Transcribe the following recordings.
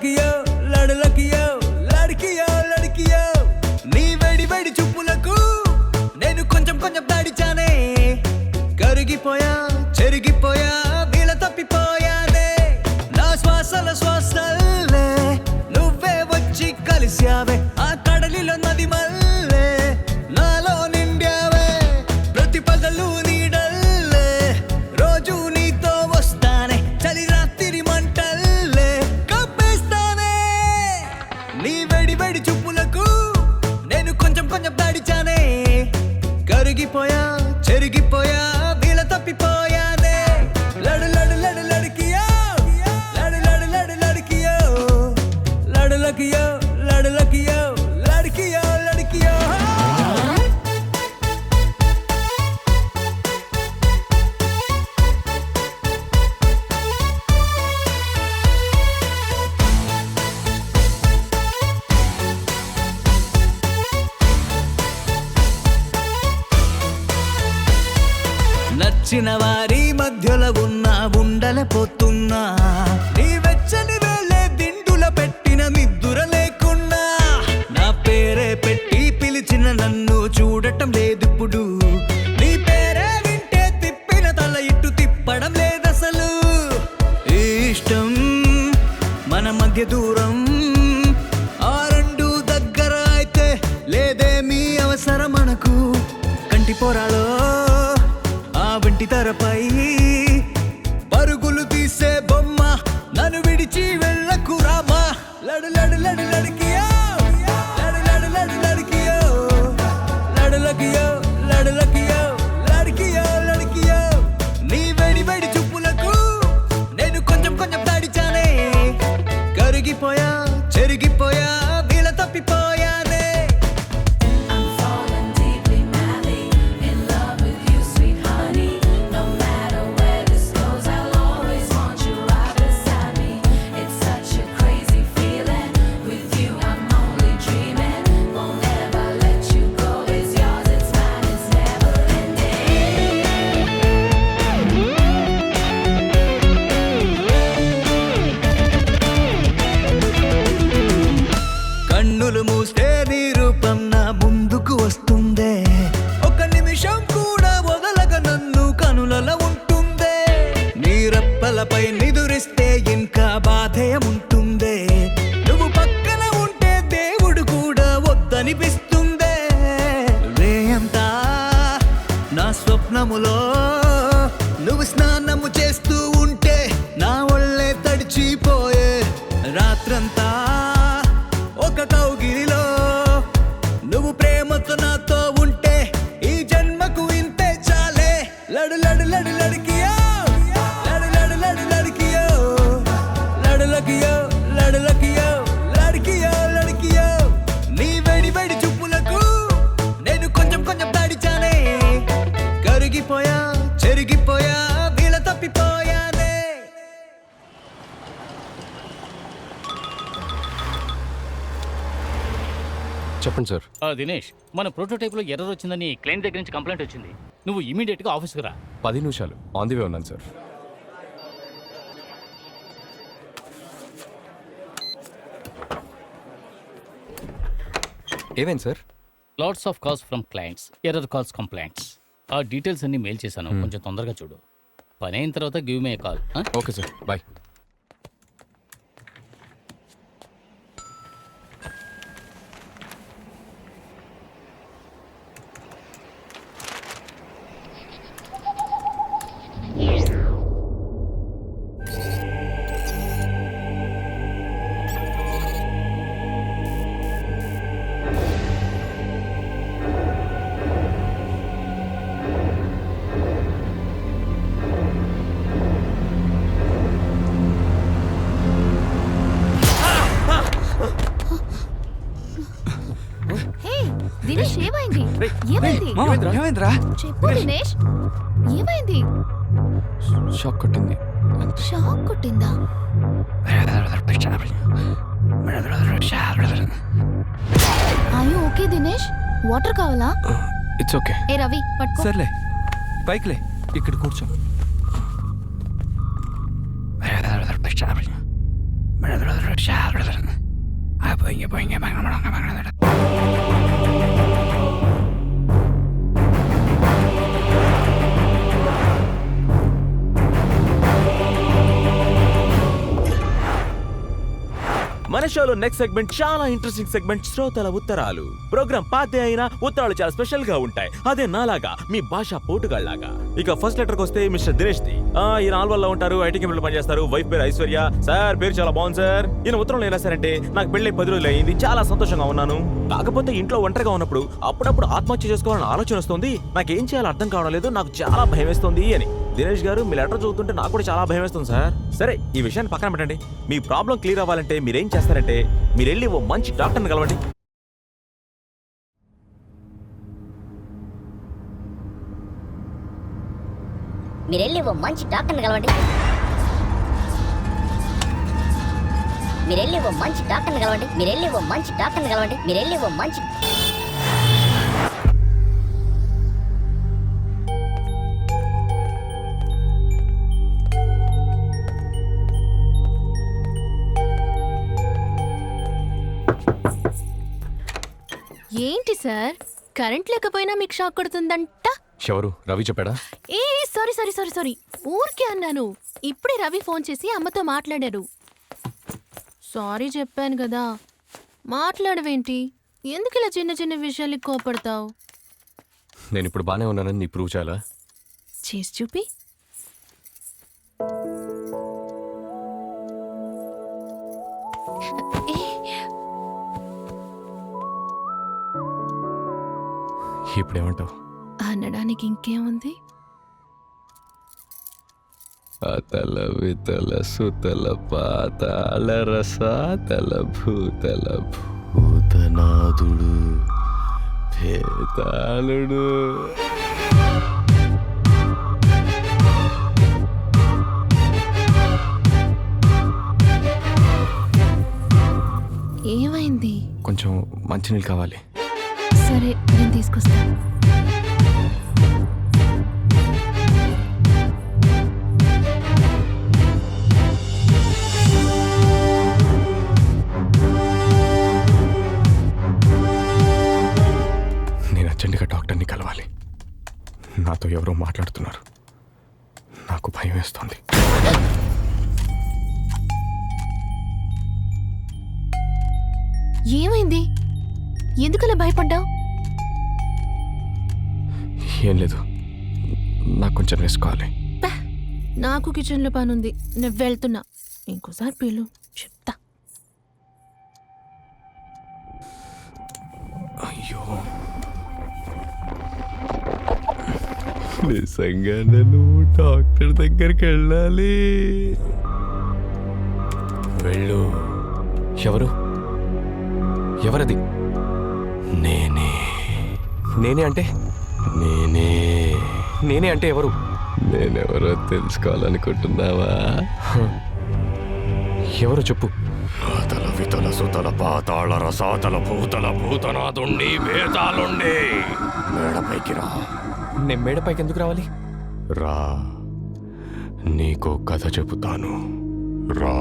లకియో లడు లకియో లడికియో లడికియో నీ వేడి వేడి చూపులకు నేను కొంచెం కొంచెం దాడిచానే కరిగిపోయా చెరిగిపోయా వీళ్ళ తప్పిపోయానే నా శ్వాసల శ్వాసల్లే నువ్వే వచ్చి కలిసావే ఆ కడలిలో నది మల్లే నాలో నిండావే ప్రతి పగలు నీడల్లే రోజు నీతో వస్తానే చలి రాత్రి మంటల్లే కప్పేస్తానే నీ వేడి వేడి చూపులకు నేను కొంచెం కొంచెం దాడిచానే కరిగిపోయా చెరిగిపోయా వీళ్ళ తప్పిపోయానే లడు లడు లడు లడికియో లడు లడు లడు లడికియో లడు లకియో లడు లకియో లడికియో లడికియో నచ్చిన వారి మధ్యలో ఉన్న ఉండలేపోతున్నా నీ వెచ్చని వేలే దిండుల పెట్టిన నిద్దుర లేకున్నా నా పేరే పెట్టి పిలిచిన నన్ను చూడటం లేదిప్పుడు నీ పేరే వింటే తిప్పిన తల ఇటు తిప్పడం లేదసలు ఈ ఇష్టం మన మధ్య దూరం ఆ రెండు దగ్గర అయితే లేదేమీ అవసరం మనకు కంటి పోరాలో ఆ వంటి తెరపై పరుగులు తీసే బొమ్మ నన్ను విడిచి వెళ్ళకు రామా లడు లడు లడు లడికియో లడు లడు లడు లడికియో లడు లకియో లడు లకియో లడికియో లడికియో నీ వేడి వేడి చూపులకు నేను కొంచెం కొంచెం దాడిచానే కరిగిపోయా చెరిగిపోయా వీళ్ళ తప్పిపోయానే I'm falling deeply, madly in love with you, sweet honey. No matter where this goes, I'll always want you right beside me. It's such a crazy feeling. With you, I'm only dreaming. Won't ever let you go. It's yours, it's mine, it's never ending. కన్నులు మూస్తే నీ రూపం నా ముందుకు వస్తుందే ఒక నిమిషం కూడా వదలక నన్ను కనులలో ఉంటుందే నీ రెప్పలపై నిదురిస్తే ఇంకా బాధేయముంటుందే నువ్వు పక్కన ఉంటే దేవుడు కూడా వద్దనిపిస్తుందే రేయంతా నా స్వప్నములో నువ్వు స్నానము చేస్తూ ఉంటే నా ఒళ్ళే తడిచిపోయే రాత్రంతా ఒక కౌగిలిలో నువ్వు ప్రేమతో నాతో ఉంటే ఈ జన్మకు ఇంతే చాలే లడు లడు లడు లడికియో లడు లడు లడు లడికియో లడు లకియో లడు లకియో లడికియో లడికియో నీ వేడి వేడి చూపులకు నేను కొంచెం కొంచెం దాడిచానే కరిగిపోయా చెరిగిపోయా వీళ్ళ తప్పిపోయానే చెప్పండి సార్. దినేష్, మన ప్రోటోటైప్లో ఎర్రర్ వచ్చిందని క్లయింట్ దగ్గర నుంచి కంప్లైంట్ వచ్చింది. నువ్వు ఇమీడియట్గా ఆఫీస్కి రా. 10 నిమిషాలు ఆన్ ది వే ఉన్నాను సార్. ఏమైంది sir? Lots of calls from clients, error calls, complaints. ఆ డీటెయిల్స్ అన్ని మెయిల్ చేశాను. కొంచెం తొందరగా చూడు. పని అయిన తర్వాత give me call. Okay sir, bye. Dinesh ఏమైంది? ఏమైంది? ఏమైందిరా? చెప్పు దినేష్, ఏమైంది? షాక్ కొట్టింది. షాక్ కొట్టిందా? Are you okay Dinesh? Water కావాలా? It's okay. ఏ రవి పట్టుకో. సర్లే, పైకిలే, ఇక్కడ కూర్చో. మన షోలో నెక్స్ట్ సెగ్మెంట్ చాలా ఇంట్రెస్టింగ్ సెగ్మెంట్, శ్రోతల ఉత్తరాలు. ప్రోగ్రామ్ పాతే అయినా ఉత్తరాలు చాలా స్పెషల్ గా ఉంటాయి. అదే నాలాగా మీ భాష పోటుగాళ్లాగా. ఇక ఫస్ట్ లెటర్ కి వస్తే మిస్టర్ దినేష్ ది. ఈయన ఆల్వల్లో ఉంటారు, ఐటీ కంపెనీలో పనిచేస్తారు. వైఫ్ పేరు ఐశ్వర్య. సార్ పేరు చాలా బాగుంది సార్. ఈయన ఉత్తరంలో ఏం రాశారంటే, నాకు పెళ్ళై 10 రోజులు అయింది, చాలా సంతోషంగా ఉన్నాను. కాకపోతే ఇంట్లో ఒంటరిగా ఉన్నప్పుడు అప్పుడప్పుడు ఆత్మహత్య చేసుకోవాలని ఆలోచన వస్తుంది. నాకేం చేయాలో అర్థం కావడం లేదు, నాకు చాలా భయం వేస్తుంది అని. దినేష్ గారు, మీ లెటర్ చదువుతుంటే నాకు కూడా చాలా భయం వేస్తుంది సార్. సరే, ఈ విషయాన్ని పక్కన పెట్టండి. మీ ప్రాబ్లం క్లియర్ అవ్వాలంటే మీరేం చేస్తారంటే, మీరు వెళ్ళి ఓ మంచి డాక్టర్ని కలవండి. మీరెళ్ళి ఓ మంచి డాక్టర్ని కలవండి. మీరెళ్ళి ఓ మంచి డాక్టర్ని కలవండి. మీరెళ్ళి ఓ మంచి డాక్టర్ని కలవండి. మీరెళ్ళి ఓ మంచి ఏంటి సార్, కరెంట్ లేకపోయినా మీకు షాక్ కొడుతుందంట? ఎవరు? రవి చెప్పాడా? ఏ సారీ సారీ సారీ సారీ, ఊరికే అన్నాను. ఇప్పుడే రవి ఫోన్ చేసి అమ్మతో మాట్లాడారు. సారీ చెప్పాను కదా. మాట్లాడవేంటి? ఎందుకు ఇలా చిన్న చిన్న విషయాలకి కోపడతావు? నేను ఇప్పుడు బానే ఉన్నానని నీ ప్రూవ్ చేయాలా? చేసి చూపి. ఇప్పుడేమంటావు? అనడానికి ఇంకేముంది? అతల వితల సుతల పాతాళ రసాతల భూతల భూతనాథుడు భేతాళుడు. ఏమైంది? కొంచెం మంచినీళ్ళు కావాలి. సరే, నేను తీసుకొస్తాను. నేను అర్జెంటుగా డాక్టర్ని కలవాలి. నాతో ఎవరో మాట్లాడుతున్నారు, నాకు భయం వేస్తోంది. ఏమైంది? ఎందుకలా భయపడ్డావు? ఏం లేదు, నాకు కొంచెం వేసుకోవాలి. నాకు కిచెన్లో పనుంది, నేను వెళ్తున్నా. ఇంకోసారి పిలు, చెప్తా. అయ్యో, నిజంగా నేను డాక్టర్ దగ్గరికి వెళ్ళాలి. వెళ్ళు. ఎవరు? ఎవరది? నేనే. నేనే అంటే? నేనే అంటే ఎవరు? నేనెవరో తెలుసుకోవాలనుకుంటున్నావా? ఎవరో చెప్పు. అతల వితల సుతల పాతాళ రసాతల భూతల భూతనాథుండి భేతాలుండి. మేడపైకి రా. నేను మేడపైకి ఎందుకు రావాలి? రా, నీకో కథ చెబుతాను. రా.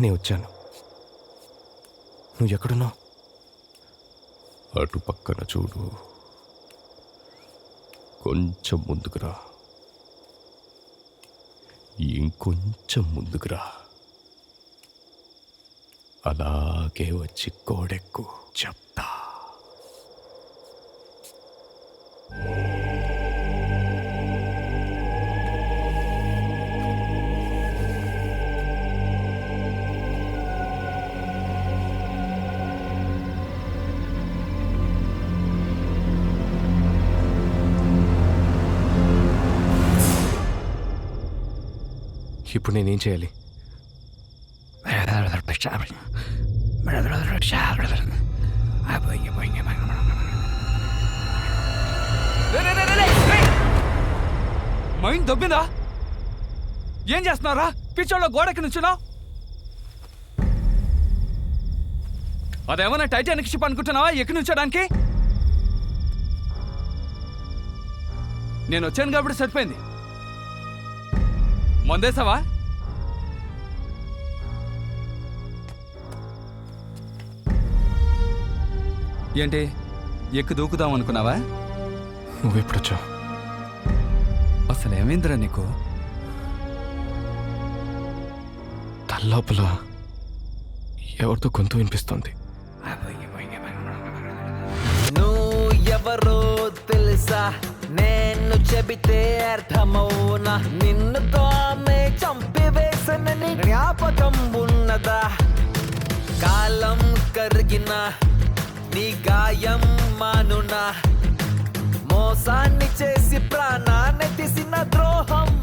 నే వచ్చాను. నువ్వు ఎక్కడున్నావు? అటు పక్కన చూడు. కొంచెం ముందుకురా. ఇంకొంచెం ముందుకురా. అలాగే వచ్చి గోడెక్కు, చెప్తా. ఇప్పుడు నేనేం చేయాలి? మైండ్ దొబ్బిందా? ఏం చేస్తున్నారా? పిచ్చోళ్ళ గోడకి నుంచున్నావు. అదేమన్నా టైటానిక్ షిప్ అనుకుంటున్నావా ఎక్కి నుంచోడానికి? నేను వచ్చాను కాబట్టి సరిపోయింది. మందేసావా? ఏంటి ఎక్కి దూకుదాం అనుకున్నావా? నువ్వెప్పుడొచ్చావు? అసలు ఏమైందిరా నీకు? తల్లోపల ఎవరితో గొంతు వినిపిస్తోంది. నువ్వు ఎవరో తెలుసా? నేను చెబితే అర్థమవునా? నిన్ను తామే చంపివేసనని జ్ఞాపకం ఉన్నదా? కాలం కరిగిన నీ గాయం మానునా? మోసాన్ని చేసి ప్రాణాన్ని తీసిన ద్రోహం